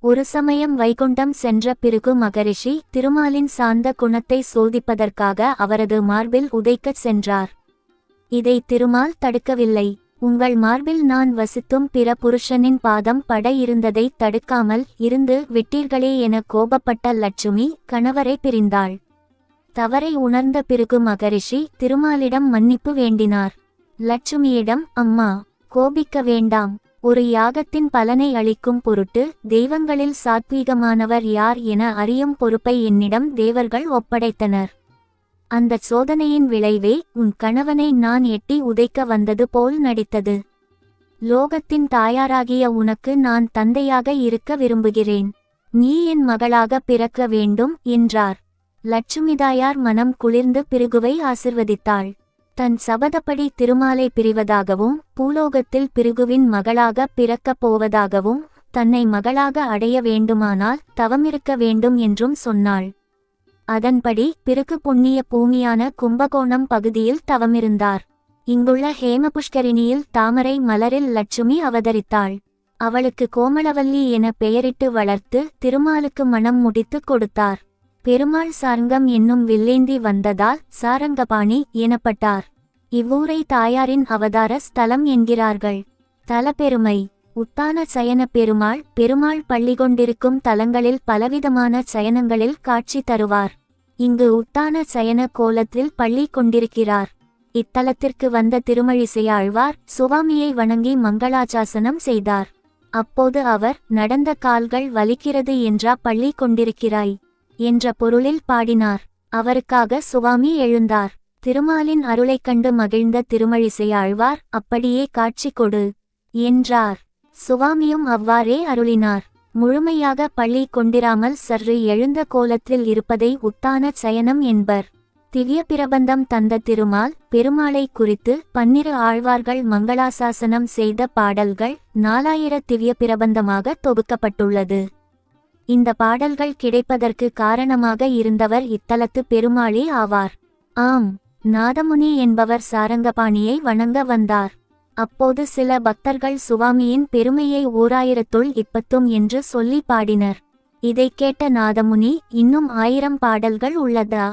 ஒரு சமயம் வைகுண்டம் சென்ற பிருகு மகரிஷி திருமாலின் சாந்த குணத்தை சோதிப்பதற்காக அவரது மார்பில் உதைக்கச் சென்றார். இதை திருமால் தடுக்கவில்லை. உங்கள் மார்பில் நான் வசித்தும் பிற புருஷனின் பாதம் பட இருந்ததை தடுக்காமல் இருந்து விட்டீர்களே என கோபப்பட்ட லட்சுமி கணவரை பிரிந்தாள். தவறை உணர்ந்த பிருகு மகரிஷி திருமாலிடம் மன்னிப்பு வேண்டினார். லட்சுமியிடம், அம்மா, கோபிக்க வேண்டாம். ஒரு யாகத்தின் பலனை அளிக்கும் பொருட்டு தெய்வங்களில் சாத்வீகமானவர் யார் என அறியும் பொறுப்பை என்னிடம் தேவர்கள் ஒப்படைத்தனர். அந்த சோதனையின் விளைவே உன் கணவனை நான் எட்டி உதைக்க வந்தது போல் நடித்தது. லோகத்தின் தாயாராகிய உனக்கு நான் தந்தையாக இருக்க விரும்புகிறேன். நீ என் மகளாக பிறக்க வேண்டும் என்றார். லட்சுமிதாயார் மனம் குளிர்ந்து பிருகுவை ஆசிர்வதித்தாள். தன் சபதப்படி திருமாலை பிரிவதாகவும் பூலோகத்தில் பிருகுவின் மகளாக பிறக்கப் போவதாகவும் தன்னை மகளாக அடைய வேண்டுமானால் தவமிருக்க வேண்டும் என்றும் சொன்னாள். அதன்படி பிருகு புண்ணிய பூமியான கும்பகோணம் பகுதியில் தவமிருந்தார். இங்குள்ள ஹேமபுஷ்கரிணியில் தாமரை மலரில் லட்சுமி அவதரித்தாள். அவளுக்கு கோமளவல்லி என பெயரிட்டு வளர்த்து திருமாலுக்கு மணம் முடித்து கொடுத்தார். பெருமாள் சார்ங்கம் என்னும் வில்லேந்தி வந்ததால் சாரங்கபாணி எனப்பட்டார். இவ்வூரை தாயாரின் அவதார ஸ்தலம் என்கிறார்கள். தலப்பெருமை. உத்தான சயன பெருமாள் பெருமாள் பள்ளி கொண்டிருக்கும் தலங்களில் பலவிதமான சயனங்களில் காட்சி தருவார். இங்கு உத்தான சயன கோலத்தில் பள்ளி கொண்டிருக்கிறார். இத்தலத்திற்கு வந்த திருமழிசையாழ்வார் சுவாமியை வணங்கி மங்களாசாசனம் செய்தார். அப்போது அவர், நடந்த கால்கள் வலிக்கிறது என்றா பள்ளி கொண்டிருக்கிறாய் என்ற பொருளில் பாடினார். அவருக்காக சுவாமி எழுந்தார். திருமாலின் அருளைக் கண்டு மகிழ்ந்த திருமழிசையாழ்வார், அப்படியே காட்சி கொடு என்றார். சுவாமியும் அவ்வாறே அருளினார். முழுமையாக பள்ளி கொண்டிராமல் சற்று எழுந்த கோலத்தில் இருப்பதை உத்தான சயனம் என்பர். திவ்ய பிரபந்தம் தந்த திருமால் பெருமாளை குறித்து 12 ஆழ்வார்கள் மங்களாசாசனம் செய்த பாடல்கள் 4000 திவ்ய பிரபந்தமாக தொகுக்கப்பட்டுள்ளது. இந்த பாடல்கள் கிடைப்பதற்கு காரணமாக இருந்தவர் இத்தலத்து பெருமாளே ஆவார். ஆம், நாதமுனி என்பவர் சாரங்கபாணியை வணங்க வந்தார். அப்போது சில பக்தர்கள் சுவாமியின் பெருமையை 1000 என்று சொல்லி பாடினர். இதைக் கேட்ட நாதமுனி, இன்னும் 1000 பாடல்கள் உள்ளதா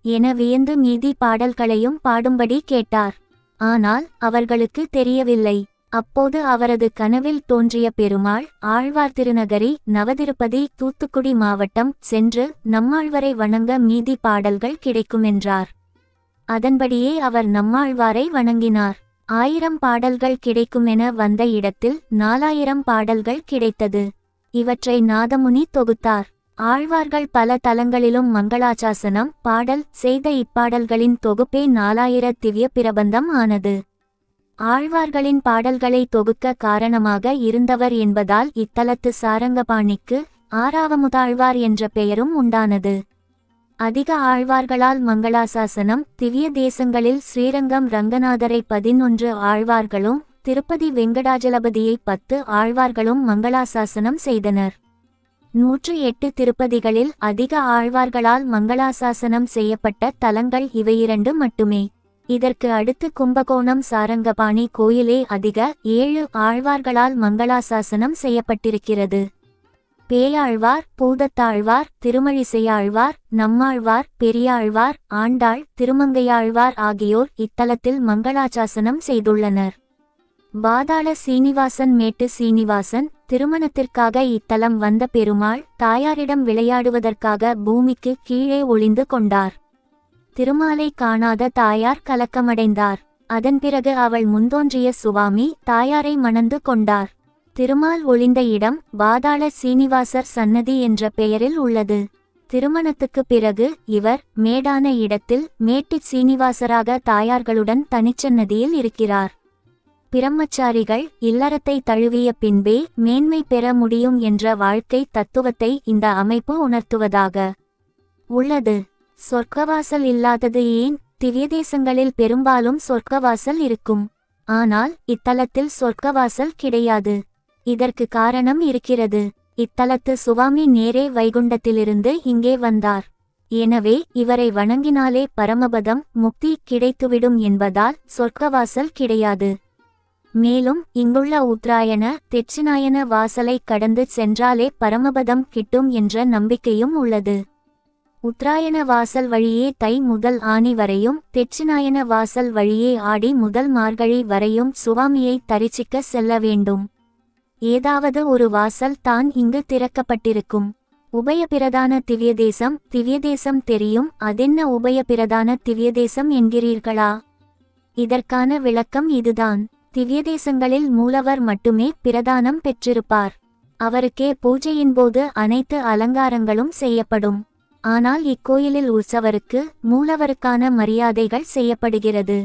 என வியந்து மீதி பாடல்களையும் பாடும்படி கேட்டார். ஆனால் அவர்களுக்கு தெரியவில்லை. அப்போது அவரது கனவில் தோன்றிய பெருமாள், ஆழ்வார் திருநகரி நவதிருப்பதி தூத்துக்குடி மாவட்டம் சென்று நம்மாழ்வரை வணங்க மீதி பாடல்கள் கிடைக்குமென்றார். அதன்படியே அவர் நம்மாழ்வாரை வணங்கினார். 1000 பாடல்கள் கிடைக்குமென வந்த இடத்தில் 4000 பாடல்கள் கிடைத்தது. இவற்றை நாதமுனி தொகுத்தார். ஆழ்வார்கள் பல தலங்களிலும் மங்களாசாசனம் பாடல் செய்த இப்பாடல்களின் தொகுப்பே 4000 திவ்ய பிரபந்தம் ஆனது. ஆழ்வார்களின் பாடல்களை தொகுக்க காரணமாக இருந்தவர் என்பதால் இத்தலத்து சாரங்கபாணிக்கு ஆறாவமுதாழ்வார் என்ற பெயரும் உண்டானது. அதிக ஆழ்வார்களால் மங்களாசாசனம் திவ்ய தேசங்களில் ஸ்ரீரங்கம் ரங்கநாதரை 11 ஆழ்வார்களும் திருப்பதி வெங்கடாஜலபதியை 10 ஆழ்வார்களும் மங்களாசாசனம் செய்தனர். 108 திருப்பதிகளில் அதிக ஆழ்வார்களால் மங்களாசாசனம் செய்யப்பட்ட தலங்கள் இவை 2 மட்டுமே. இதற்கு அடுத்து கும்பகோணம் சாரங்கபாணி கோயிலே அதிக 7 ஆழ்வார்களால் மங்களாசாசனம் செய்யப்பட்டிருக்கிறது. பேயாழ்வார், பூதத்தாழ்வார், திருமழிசையாழ்வார், நம்மாழ்வார், பெரியாழ்வார், ஆண்டாள், திருமங்கையாழ்வார் ஆகியோர் இத்தலத்தில் மங்களாசாசனம் செய்துள்ளனர். பாதாள சீனிவாசன் மேட்டு சீனிவாசன் திருமணத்திற்காக இத்தலம் வந்த பெருமாள் தாயாரிடம் விளையாடுவதற்காக பூமிக்கு கீழே ஒளிந்து கொண்டார். திருமாலை காணாத தாயார் கலக்கமடைந்தார். அதன் பிறகு அவள் முன்தோன்றிய சுவாமி தாயாரை மணந்து கொண்டார். திருமால் ஒளிந்த இடம் பாதாள சீனிவாசர் சன்னதி என்ற பெயரில் உள்ளது. திருமணத்துக்கு பிறகு இவர் மேடான இடத்தில் மேட்டிச் சீனிவாசராக தாயார்களுடன் தனிச்சன்னதியில் இருக்கிறார். பிரம்மச்சாரிகள் இல்லறத்தை தழுவிய பின்பே மேன்மை பெற முடியும் என்ற வாழ்க்கை தத்துவத்தை இந்த அமைப்பு உணர்த்துவதாக உள்ளது. சொர்க்கவாசல் இல்லாதது ஏன்? திவ்யதேசங்களில் பெரும்பாலும் சொர்க்கவாசல் இருக்கும். ஆனால் இத்தலத்தில் சொர்க்கவாசல் கிடையாது. இதற்கு காரணம் இருக்கிறது. இத்தலத்து சுவாமி நேரே வைகுண்டத்திலிருந்து இங்கே வந்தார். எனவே இவரை வணங்கினாலே பரமபதம் முக்தி கிடைத்துவிடும் என்பதால் சொர்க்கவாசல் கிடையாது. மேலும் இங்குள்ள உத்தராயண தெட்சிணாயன வாசலை கடந்து சென்றாலே பரமபதம் கிட்டும் என்ற நம்பிக்கையும் உள்ளது. உத்தராயண வாசல் வழியே தை முதல் ஆனி வரையும், தெட்சிணாயன வாசல் வழியே ஆடி முதல் மார்கழி வரையும் சுவாமியை தரிசிக்க செல்ல வேண்டும். ஏதாவது ஒரு வாசல் தான் இங்கு திறக்கப்பட்டிருக்கும். உபயபிரதான திவ்யதேசம் தெரியும். அதென்ன உபயபிரதான திவ்யதேசம் என்கிறீர்களா? இதற்கான விளக்கம் இதுதான். திவ்யதேசங்களில் மூலவர் மட்டுமே பிரதானம் பெற்றிருப்பார். அவருக்கே பூஜையின்போது அனைத்து அலங்காரங்களும் செய்யப்படும். ஆனால் இக்கோயிலில் உற்சவருக்கு மூலவருக்கான மரியாதைகள் செய்யப்படுகிறது.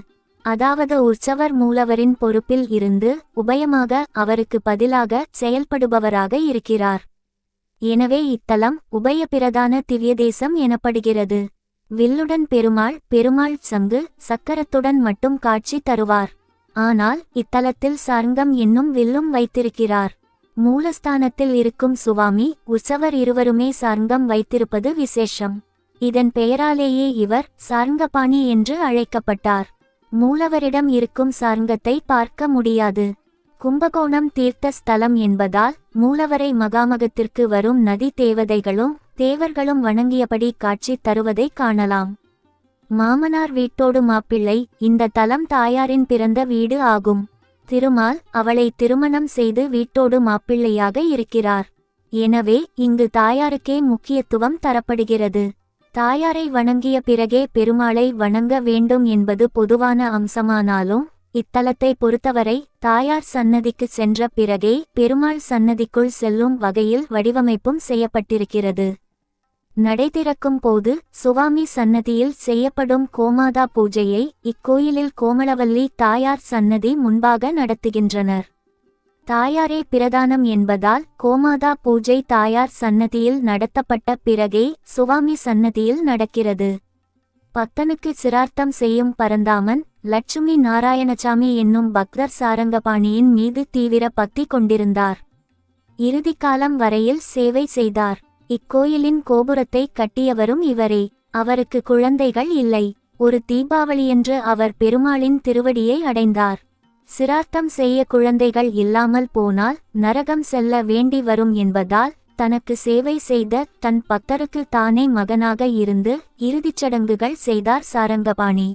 அதாவது உற்சவர் மூலவரின் பொறுப்பில் இருந்து உபயமாக அவருக்கு பதிலாக செயல்படுபவராக இருக்கிறார். எனவே இத்தலம் உபயபிரதான திவ்யதேசம் எனப்படுகிறது. வில்லுடன் பெருமாள் சங்கு சக்கரத்துடன் மட்டும் காட்சி தருவார். ஆனால் இத்தலத்தில் சார்ங்கம் என்னும் வில்லும் வைத்திருக்கிறார். மூலஸ்தானத்தில் இருக்கும் சுவாமி உற்சவர் இருவருமே சார்ங்கம் வைத்திருப்பது விசேஷம். இதன் பெயராலேயே இவர் சார்ங்கபாணி என்று அழைக்கப்பட்டார். மூலவரிடம் இருக்கும் சார்ங்கத்தை பார்க்க முடியாது. கும்பகோணம் தீர்த்த ஸ்தலம் என்பதால் மூலவரை மகாமகத்திற்கு வரும் நதி தேவதைகளும் தேவர்களும் வணங்கியபடி காட்சி தருவதை காணலாம். மாமனார் வீட்டோடு மாப்பிள்ளை. இந்த தலம் தாயாரின் பிறந்த வீடு ஆகும். திருமால் அவளை திருமணம் செய்து வீட்டோடு மாப்பிள்ளையாக இருக்கிறார். எனவே இங்கு தாயாருக்கே முக்கியத்துவம் தரப்படுகிறது. தாயாரை வணங்கிய பிறகே பெருமாளை வணங்க வேண்டும் என்பது பொதுவான அம்சமானாலும் இத்தலத்தை பொறுத்தவரை தாயார் சன்னதிக்கு சென்ற பிறகே பெருமாள் சன்னதிக்குள் செல்லும் வகையில் வடிவமைப்பும் செய்யப்பட்டிருக்கிறது. நடை திறக்கும் போது சுவாமி சன்னதியில் செய்யப்படும் கோமாதா பூஜையை இக்கோயிலில் கோமளவல்லி தாயார் சன்னதி முன்பாக நடத்துகின்றனர். தாயாரே பிரதானம் என்பதால் கோமாதா பூஜை தாயார் சன்னதியில் நடத்தப்பட்ட பிறகே சுவாமி சன்னதியில் நடக்கிறது. பக்தனுக்கு சிரார்த்தம் செய்யும் பரந்தாமன் லட்சுமி நாராயணசாமி என்னும் பக்தர் சாரங்கபாணியின் மீது தீவிர பக்தி கொண்டிருந்தார். இறுதி காலம் வரையில் சேவை செய்தார். இக்கோயிலின் கோபுரத்தை கட்டியவரும் இவரே. அவருக்கு குழந்தைகள் இல்லை. ஒரு தீபாவளியன்று அவர் பெருமாளின் திருவடியை அடைந்தார். சிரார்த்தம் செய்ய குழந்தைகள் இல்லாமல் போனால் நரகம் செல்ல வேண்டி வரும் என்பதால் தனக்கு சேவை செய்த தன் பக்தருக்கு தானே மகனாக இருந்து இறுதிச் சடங்குகள் செய்தார் சாரங்கபாணி.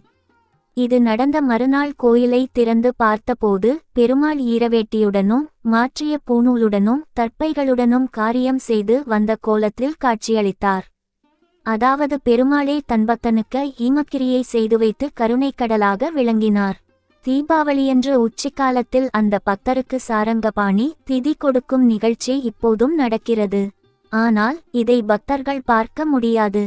இது நடந்த மறுநாள் கோயிலை திறந்து பார்த்தபோது பெருமாள் ஈரவேட்டியுடனும் மாற்றிய பூணூலுடனும் தற்பைகளுடனும் காரியம் செய்து வந்த கோலத்தில் காட்சியளித்தார். அதாவது பெருமாளே தன் பக்தனுக்கு ஈமக்கிரியை செய்து வைத்து கருணைக்கடலாக விளங்கினார். தீபாவளியன்று உச்சிக்காலத்தில் அந்த பக்தருக்கு சாரங்கபாணி திதி கொடுக்கும் நிகழ்ச்சி இப்போதும் நடக்கிறது. ஆனால் இதை பக்தர்கள் பார்க்க முடியாது.